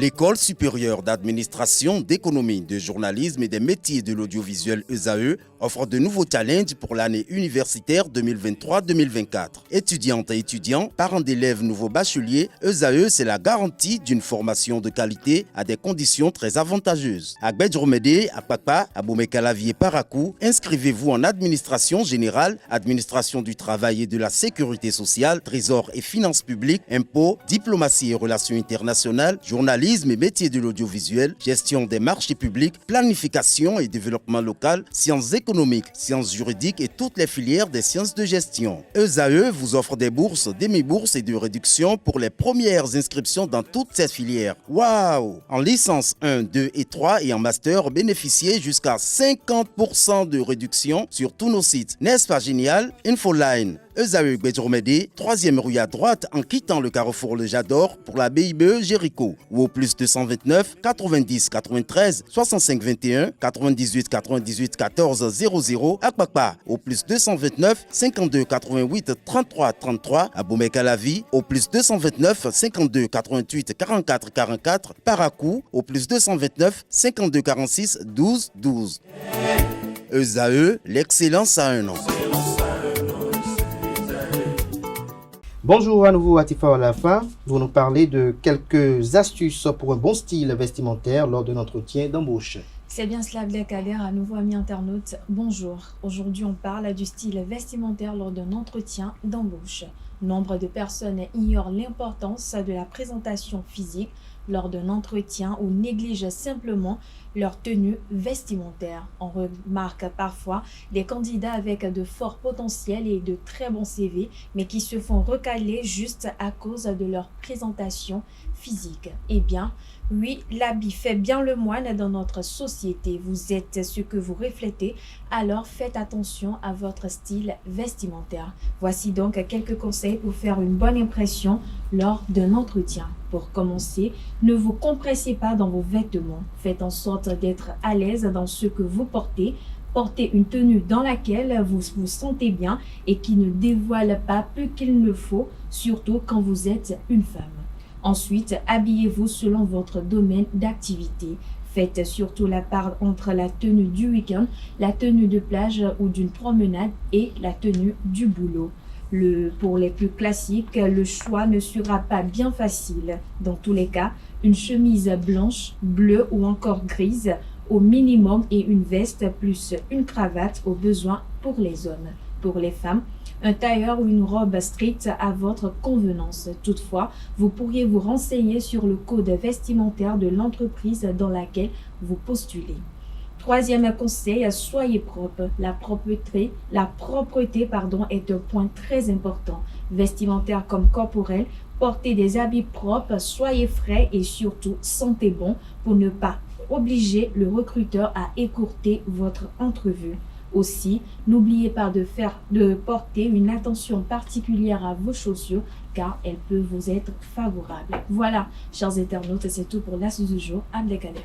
L'École supérieure d'administration, d'économie, de journalisme et des métiers de l'audiovisuel ESAE offre de nouveaux challenges pour l'année universitaire 2023-2024. Étudiantes et étudiants, parents d'élèves nouveaux bacheliers, ESAE, c'est la garantie d'une formation de qualité à des conditions très avantageuses. À Gbedjromede, à Papa, à Boumekalavi et Parakou, inscrivez-vous en administration générale, administration du travail et de la sécurité sociale, trésor et finances publiques, impôts, diplomatie et relations internationales, journalisme et métiers de l'audiovisuel, gestion des marchés publics, planification et développement local, sciences économiques, sciences juridiques et toutes les filières des sciences de gestion. ESAE vous offre des bourses, demi-bourses et de réductions pour les premières inscriptions dans toutes ces filières. Waouh! En licence 1, 2 et 3 et en master, bénéficiez jusqu'à 50% de réduction sur tous nos sites. N'est-ce pas génial? Infoline. ESAE Gbedjromede, 3e rue à droite en quittant le carrefour Le Jador pour la BIBE Jéricho ou au plus 229 90 93 65 21 98 98 14 00 à Kpakpa au plus 229 52 88 33 33 à Boumekalavi au plus 229 52 88 44 44 Parakou au plus 229 52 46 12 12. ESAE, l'excellence à un an. Bonjour à nouveau Atifa Olafa, vous nous parlez de quelques astuces pour un bon style vestimentaire lors de l'entretien d'embauche. C'est bien cela, Abdelkader, à nouveau amis internautes, bonjour. Aujourd'hui on parle du style vestimentaire lors d'un entretien d'embauche. Nombre de personnes ignorent l'importance de la présentation physique lors d'un entretien ou négligent simplement leur tenue vestimentaire. On remarque parfois des candidats avec de forts potentiels et de très bons CV, mais qui se font recaler juste à cause de leur présentation physique. Eh bien, oui, l'habit fait bien le moine dans notre société. Vous êtes ce que vous reflétez, alors faites attention à votre style vestimentaire. Voici donc quelques conseils pour faire une bonne impression lors d'un entretien. Pour commencer, ne vous compressez pas dans vos vêtements. Faites en sorte d'être à l'aise dans ce que vous portez. Portez une tenue dans laquelle vous vous sentez bien et qui ne dévoile pas plus qu'il ne faut, surtout quand vous êtes une femme. Ensuite, habillez-vous selon votre domaine d'activité. Faites surtout la part entre la tenue du week-end, la tenue de plage ou d'une promenade et la tenue du boulot. Pour les plus classiques, le choix ne sera pas bien facile. Dans tous les cas, une chemise blanche, bleue ou encore grise au minimum et une veste plus une cravate au besoin pour les hommes. Pour les femmes, un tailleur ou une robe stricte à votre convenance. Toutefois, vous pourriez vous renseigner sur le code vestimentaire de l'entreprise dans laquelle vous postulez. Troisième conseil, soyez propre. La propreté est un point très important. Vestimentaire comme corporel, portez des habits propres, soyez frais et surtout sentez bon pour ne pas obliger le recruteur à écourter votre entrevue. Aussi, n'oubliez pas de porter une attention particulière à vos chaussures car elles peuvent vous être favorables. Voilà, chers internautes, c'est tout pour l'astuce du jour. Abdelkader.